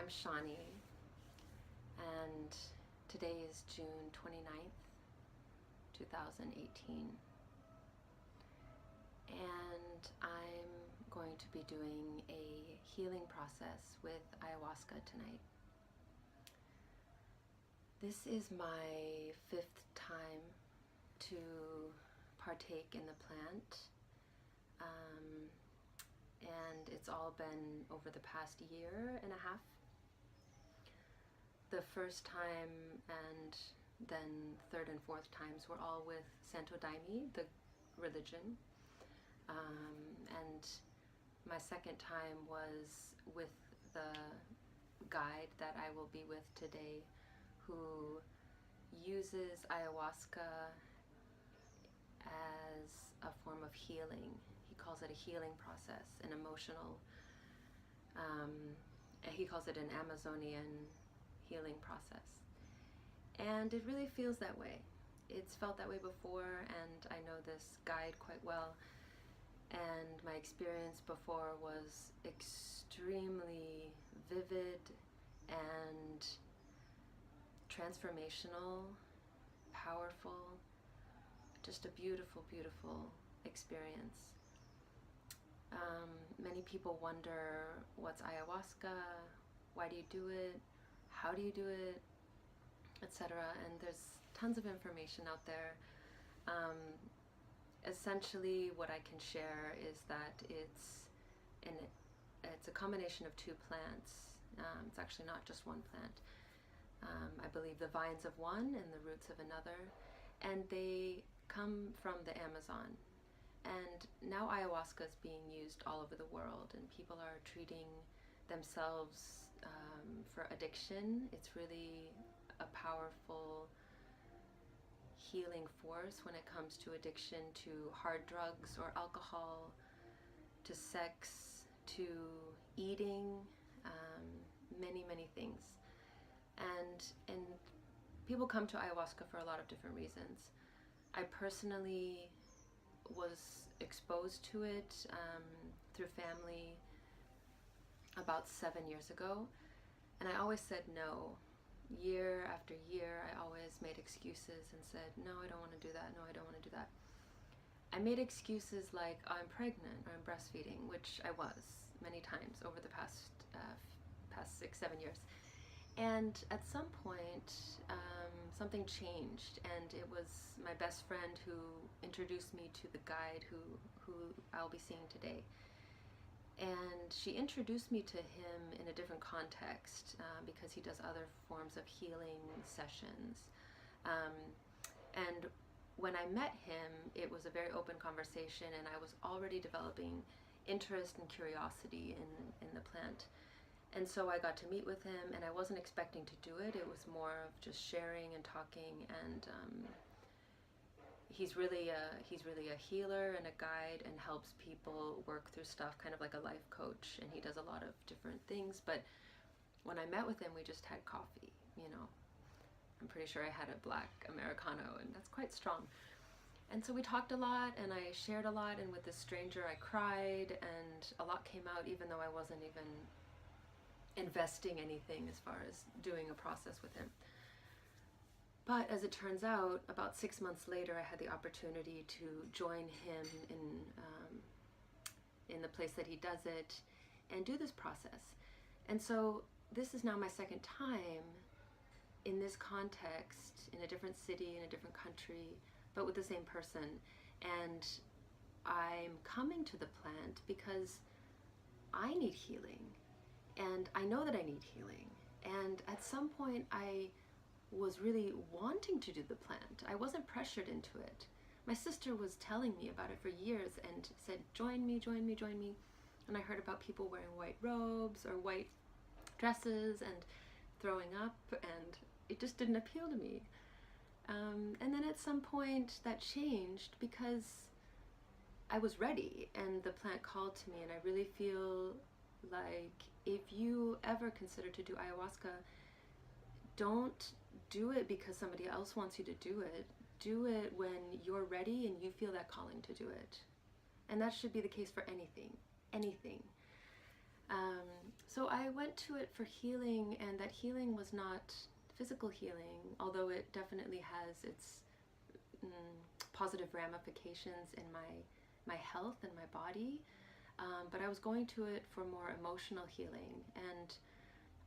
I'm Shani, and today is June 29th, 2018, and I'm going to be doing a healing process with ayahuasca tonight. This is my 5th time to partake in the plant, and it's all been over the past year and a half. The first time and then third and fourth times were all with Santo Daime, the religion, and my second time was with the guide that I will be with today, who uses ayahuasca as a form of healing. He calls it a healing process, an emotional, he calls it an Amazonian healing process. And it really feels that way. It's felt that way before, and I know this guide quite well. And my experience before was extremely vivid and transformational, powerful, just a beautiful, beautiful experience. Many people wonder, what's ayahuasca? Why do you do it? How do you do it? Etc. And there's tons of information out there. Essentially, what I can share is that it's a combination of two plants. It's actually not just one plant. I believe the vines of one and the roots of another, and they come from the Amazon. And now ayahuasca is being used all over the world, and people are treating themselves for addiction. It's really a powerful healing force when it comes to addiction to hard drugs or alcohol, to sex, to eating, many, many things. And people come to ayahuasca for a lot of different reasons. I personally was exposed to it through family about 7 years ago, and I always said no. Year after year, I always made excuses and said, no, I don't want to do that, no, I don't want to do that. I made excuses like, oh, I'm pregnant or I'm breastfeeding, which I was many times over the past 6-7 years. And at some point, something changed, and it was my best friend who introduced me to the guide who I'll be seeing today. And she introduced me to him in a different context because he does other forms of healing sessions. And when I met him, it was a very open conversation, and I was already developing interest and curiosity in the plant. And so I got to meet with him, and I wasn't expecting to do it. It was more of just sharing and talking, and he's really a healer and a guide, and helps people work through stuff, kind of like a life coach, and he does a lot of different things. But when I met with him, we just had coffee, you know. I'm pretty sure I had a black Americano, and that's quite strong. And so we talked a lot, and I shared a lot, and with this stranger I cried, and a lot came out, even though I wasn't even investing anything as far as doing a process with him. But as it turns out, about 6 months later, I had the opportunity to join him in the place that he does it and do this process. And so this is now my second time in this context, in a different city, in a different country, but with the same person. And I'm coming to the plant because I need healing. And I know that I need healing. And at some point, I was really wanting to do the plant. I wasn't pressured into it. My sister was telling me about it for years and said, join me, join me, join me. And I heard about people wearing white robes or white dresses and throwing up, and it just didn't appeal to me. And then at some point that changed because I was ready, and the plant called to me. And I really feel like if you ever consider to do ayahuasca, don't do it because somebody else wants you to do it. Do it when you're ready and you feel that calling to do it. And that should be the case for anything. So I went to it for healing, and that healing was not physical healing, although it definitely has its positive ramifications in my health and my body. But I was going to it for more emotional healing, and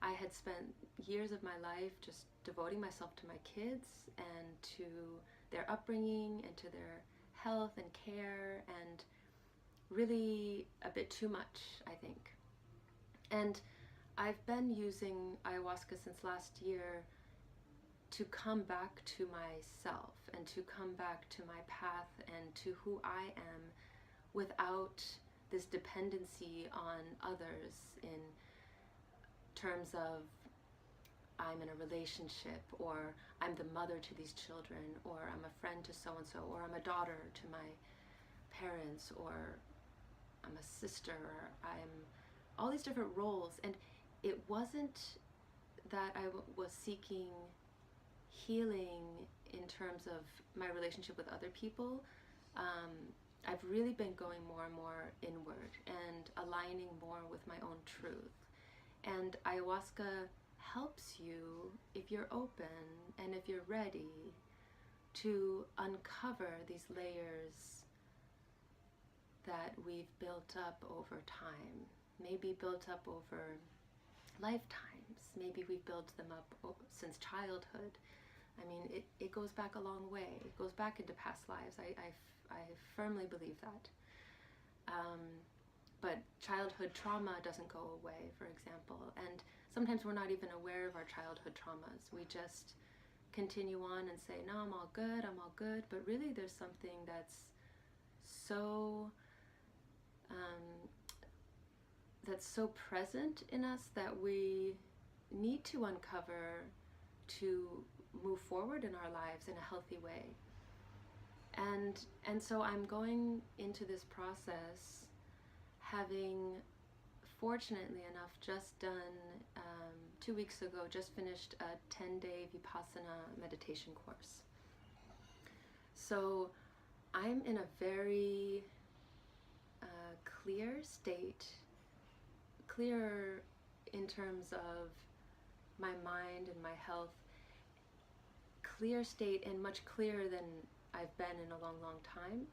I had spent years of my life just devoting myself to my kids and to their upbringing and to their health and care, and really a bit too much, I think. And I've been using ayahuasca since last year to come back to myself and to come back to my path and to who I am without this dependency on others in terms of I'm in a relationship, or I'm the mother to these children, or I'm a friend to so-and-so, or I'm a daughter to my parents, or I'm a sister, or I'm all these different roles. And it wasn't that I was seeking healing in terms of my relationship with other people. I've really been going more and more inward and aligning more with my own truth. And ayahuasca helps you, if you're open and if you're ready, to uncover these layers that we've built up over time, maybe built up over lifetimes, maybe we've built them up since childhood. I mean, it goes back a long way. It goes back into past lives. I firmly believe that. But childhood trauma doesn't go away, for example. And sometimes we're not even aware of our childhood traumas. We just continue on and say, no, I'm all good, I'm all good. But really there's something that's so present in us that we need to uncover to move forward in our lives in a healthy way. And so I'm going into this process having, fortunately enough, just done 2 weeks ago, just finished a 10-day vipassana meditation course. So I'm in a very clear state, clearer in terms of my mind and my health, clear state, and much clearer than I've been in a long, long time.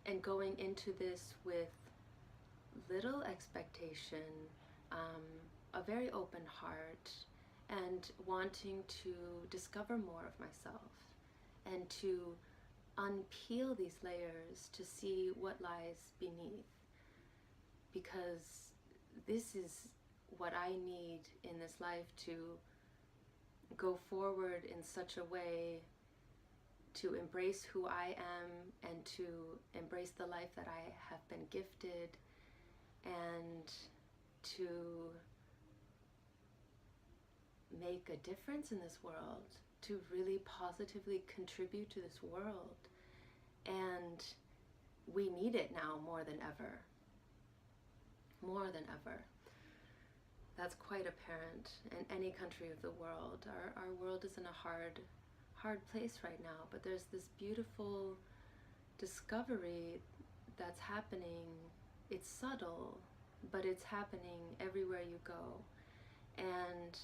And going into this with little expectation, a very open heart, and wanting to discover more of myself and to unpeel these layers to see what lies beneath, because this is what I need in this life to go forward in such a way to embrace who I am and to embrace the life that I have been gifted, and to make a difference in this world, to really positively contribute to this world. And we need it now more than ever. More than ever. That's quite apparent in any country of the world. Our world is in a hard place right now, but there's this beautiful discovery that's happening. It's subtle, but it's happening everywhere you go. And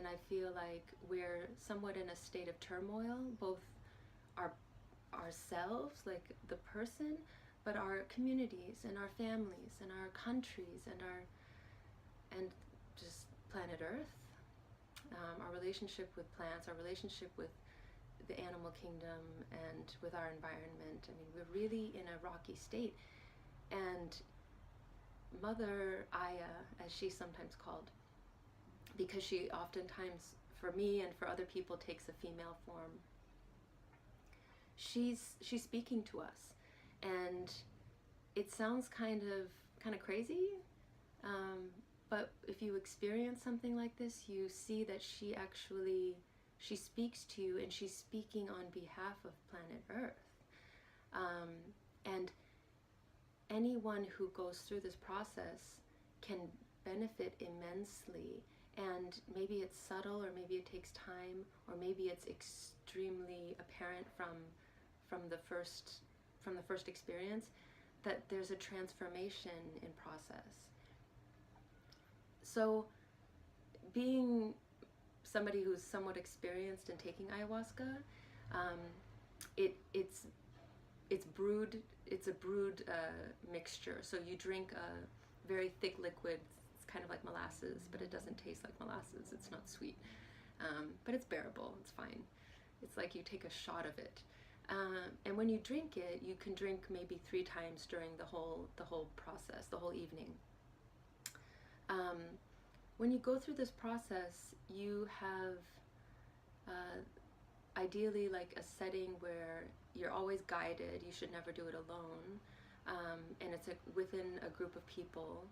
I feel like we're somewhat in a state of turmoil, both ourselves, like the person, but our communities and our families and our countries and just planet Earth, our relationship with plants, our relationship with the animal kingdom, and with our environment. I mean, we're really in a rocky state. And Mother Aya, as she's sometimes called, because she oftentimes, for me and for other people, takes a female form, she's speaking to us. And it sounds kind of crazy, but if you experience something like this, you see that she speaks to you, and she's speaking on behalf of planet Earth. And anyone who goes through this process can benefit immensely. And maybe it's subtle, or maybe it takes time, or maybe it's extremely apparent from the first experience, that there's a transformation in process. So being somebody who's somewhat experienced in taking ayahuasca, um, it's brewed. It's a brewed mixture. So you drink a very thick liquid. It's kind of like molasses, but it doesn't taste like molasses. It's not sweet, but it's bearable. It's fine. It's like you take a shot of it. And when you drink it, you can drink maybe 3 times during the whole process, the whole evening. When you go through this process, you have ideally like a setting where you're always guided. You should never do it alone, and it's within a group of people.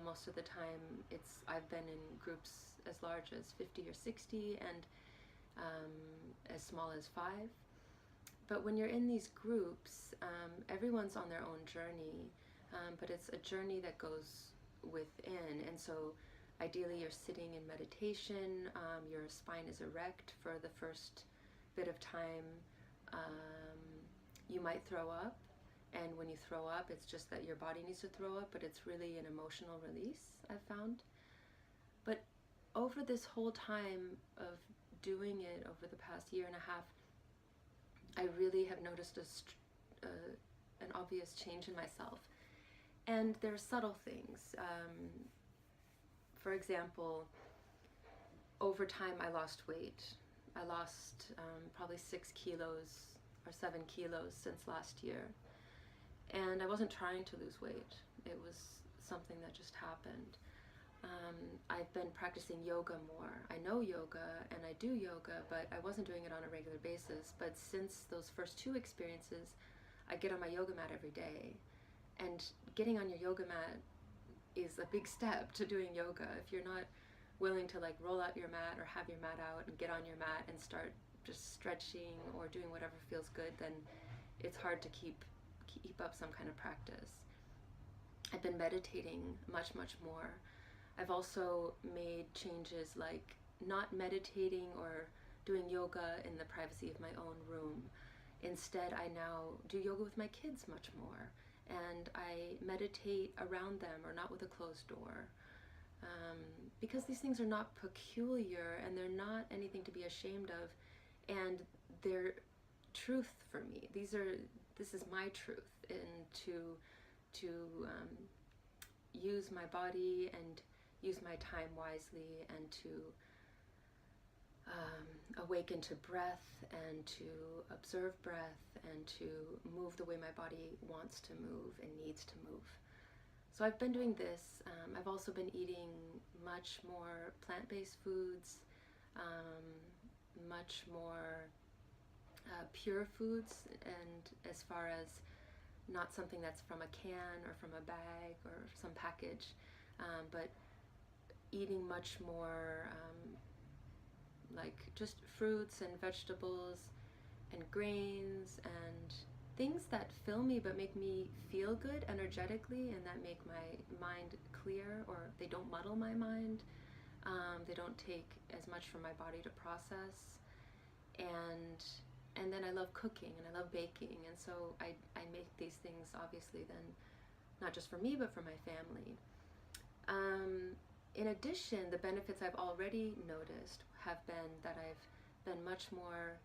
Most of the time, I've been in groups as large as 50 or 60, and as small as 5. But when you're in these groups, everyone's on their own journey, but it's a journey that goes within. And so ideally you're sitting in meditation, your spine is erect for the first bit of time. You might throw up, and when you throw up, it's just that your body needs to throw up, but it's really an emotional release, I've found. But over this whole time of doing it, over the past year and a half, I really have noticed an obvious change in myself. And there are subtle things. For example, over time I lost weight. I lost probably 6 kilos or 7 kilos since last year. And I wasn't trying to lose weight. It was something that just happened. I've been practicing yoga more. I know yoga and I do yoga, but I wasn't doing it on a regular basis. But since those first 2 experiences, I get on my yoga mat every day. And getting on your yoga mat is a big step to doing yoga. If you're not willing to like roll out your mat or have your mat out and get on your mat and start just stretching or doing whatever feels good, then it's hard to keep up some kind of practice. I've been meditating much more. I've also made changes like not meditating or doing yoga in the privacy of my own room. Instead, I now do yoga with my kids much more, and I meditate around them or not with a closed door. Because these things are not peculiar and they're not anything to be ashamed of, and they're truth for me. This is my truth, and to use my body and use my time wisely, and to awaken to breath and to observe breath and to move the way my body wants to move and needs to move. So I've been doing this. I've also been eating much more plant-based foods, much more pure foods, and as far as not something that's from a can or from a bag or some package, but eating much more like just fruits and vegetables and grains and things that fill me but make me feel good energetically, and that make my mind clear, or they don't muddle my mind. They don't take as much from my body to process. And then I love cooking and I love baking, and so I make these things obviously then not just for me but for my family. In addition, the benefits I've already noticed have been that I've been much more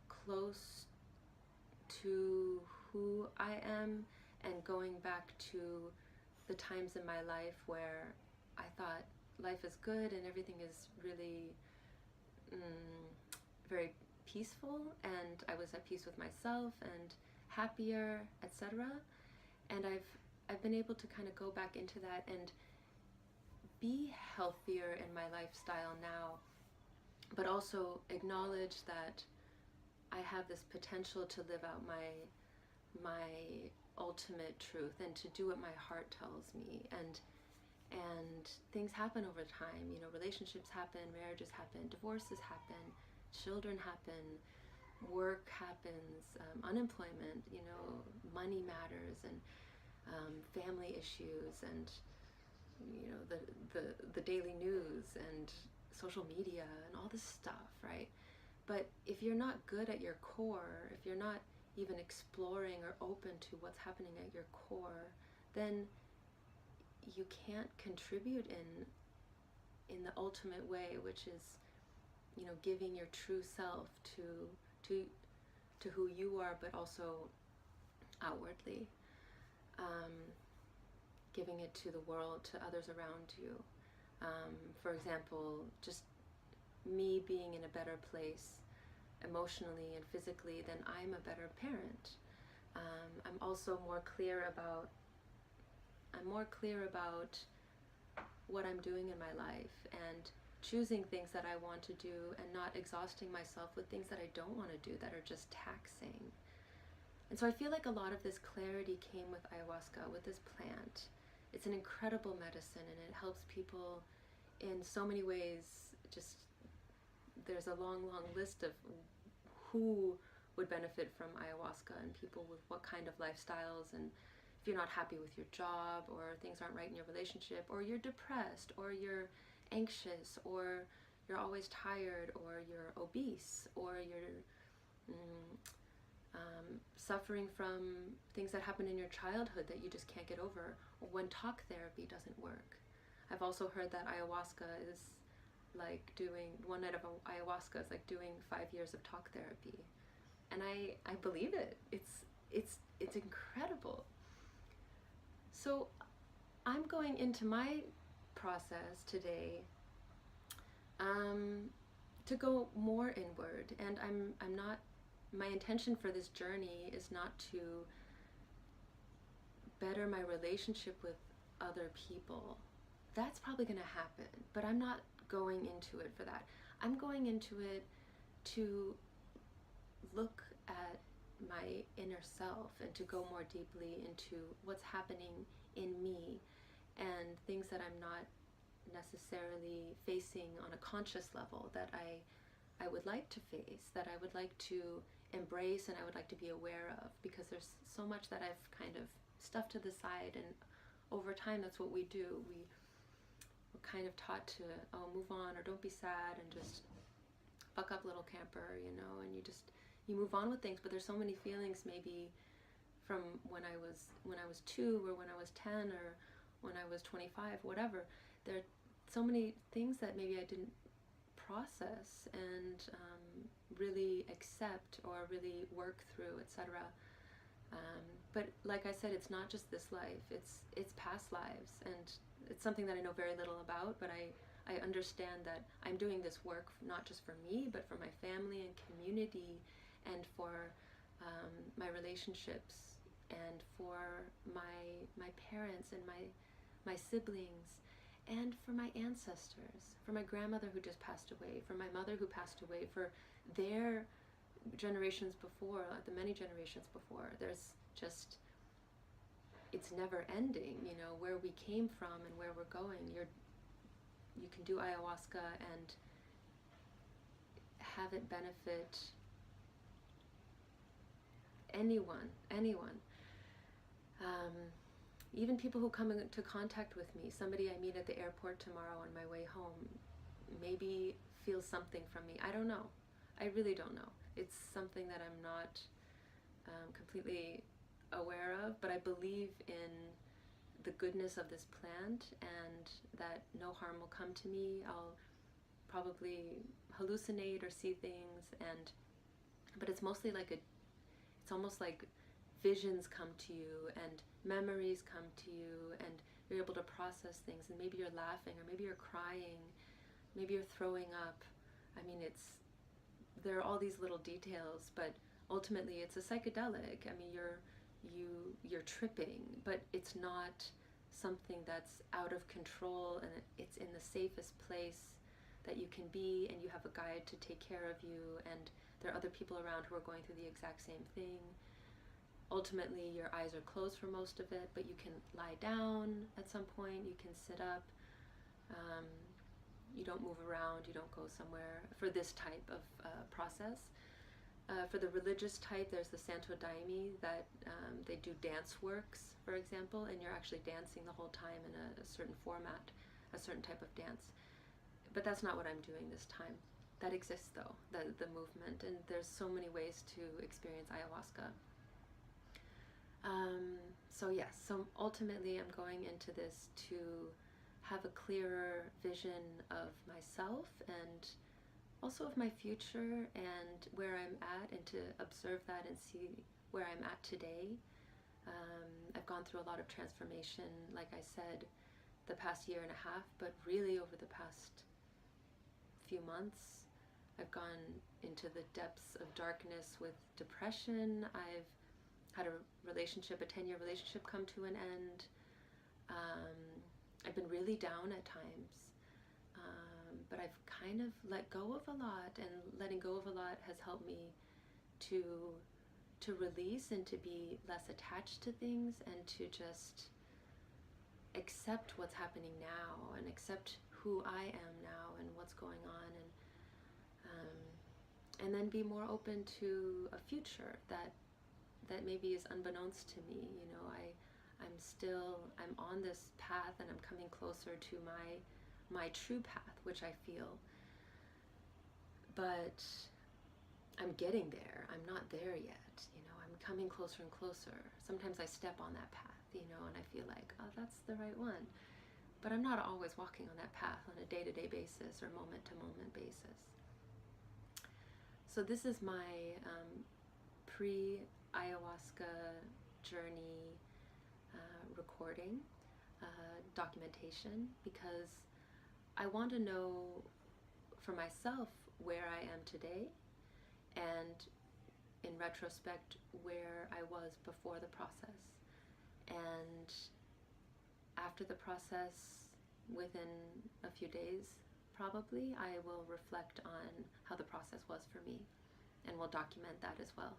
close to who I am, and going back to the times in my life where I thought life is good and everything is really very peaceful, and I was at peace with myself and happier, etc. And I've been able to kind of go back into that and be healthier in my lifestyle now, but also acknowledge that I have this potential to live out my ultimate truth and to do what my heart tells me. And things happen over time. You know, relationships happen, marriages happen, divorces happen, children happen, work happens, unemployment, you know, money matters, and family issues, and you know, the daily news and social media and all this stuff, right? But if you're not good at your core, if you're not even exploring or open to what's happening at your core, then you can't contribute in the ultimate way, which is, you know, giving your true self to who you are, but also outwardly, giving it to the world, to others around you. For example, just me being in a better place emotionally and physically, then I'm a better parent. I'm also more clear about what I'm doing in my life, and choosing things that I want to do, and not exhausting myself with things that I don't want to do that are just taxing. And so I feel like a lot of this clarity came with ayahuasca, with this plant. It's an incredible medicine, and it helps people in so many ways. Just, there's a long list of who would benefit from ayahuasca, and people with what kind of lifestyles. And if you're not happy with your job, or things aren't right in your relationship, or you're depressed, or you're anxious, or you're always tired, or you're obese, or you're suffering from things that happened in your childhood that you just can't get over, or when talk therapy doesn't work. I've also heard that ayahuasca is like doing, one night of ayahuasca is like doing 5 years of talk therapy. And I believe it. It's incredible. So I'm going into my process today to go more inward, and I'm not, my intention for this journey is not to better my relationship with other people. That's probably going to happen, but I'm not going into it for that. I'm going into it to look at my inner self, and to go more deeply into what's happening in me, and things that I'm not necessarily facing on a conscious level, that I would like to face, that I would like to embrace, and I would like to be aware of, because there's so much that I've kind of stuffed to the side. And over time, that's what we do. We're kind of taught to, oh, move on, or don't be sad, and just fuck up, little camper, you know, and you move on with things. But there's so many feelings, maybe from when I was 2, or when I was 10, or when I was 25, whatever. There are so many things that maybe I didn't process and really accept, or really work through, etc. But like I said, it's not just this life, it's past lives, and it's something that I know very little about, but I understand that I'm doing this work not just for me, but for my family and community, and for my relationships, and for my parents, and my siblings, and for my ancestors, for my grandmother who just passed away, for my mother who passed away, for their generations before, the many generations before. There's just, it's never ending, you know, where we came from and where we're going. You can do ayahuasca and have it benefit anyone. Even people who come into contact with me, somebody I meet at the airport tomorrow on my way home, maybe feels something from me. I don't know. I really don't know. It's something that I'm not completely aware of, but I believe in the goodness of this plant, and that no harm will come to me. I'll probably hallucinate or see things, but it's mostly like it's almost like visions come to you, and memories come to you, and you're able to process things, and maybe you're laughing, or maybe you're crying, maybe you're throwing up. I mean, there are all these little details, but ultimately it's a psychedelic. I mean, you're tripping, but it's not something that's out of control, and it's in the safest place that you can be, and you have a guide to take care of you, and there are other people around who are going through the exact same thing. Ultimately, your eyes are closed for most of it, but you can lie down at some point, you can sit up. You don't move around, you don't go somewhere for this type of process. For the religious type, there's the Santo Daime that they do dance works, for example, and you're actually dancing the whole time in a certain format, a certain type of dance. But that's not what I'm doing this time. That exists though, the movement, and there's so many ways to experience ayahuasca. So yes, so ultimately I'm going into this to have a clearer vision of myself and also of my future and where I'm at, and to observe that and see where I'm at today. I've gone through a lot of transformation, like I said, the past year and a half, but really over the past few months, I've gone into the depths of darkness with depression. I've had a 10-year relationship come to an end. I've been really down at times, but I've kind of let go of a lot, and letting go of a lot has helped me to release and to be less attached to things, and to just accept what's happening now, and accept who I am now and what's going on, and then be more open to a future that maybe is unbeknownst to me. You know, I'm on this path, and I'm coming closer to my true path, which I feel, but I'm getting there. I'm not there yet. You know, I'm coming closer and closer. Sometimes I step on that path, you know, and I feel like, oh, that's the right one. But I'm not always walking on that path on a day-to-day basis or moment-to-moment basis. So this is my pre-ayahuasca journey recording, documentation, because I want to know for myself where I am today, and in retrospect where I was before the process. And after the process, within a few days probably, I will reflect on how the process was for me, and will document that as well.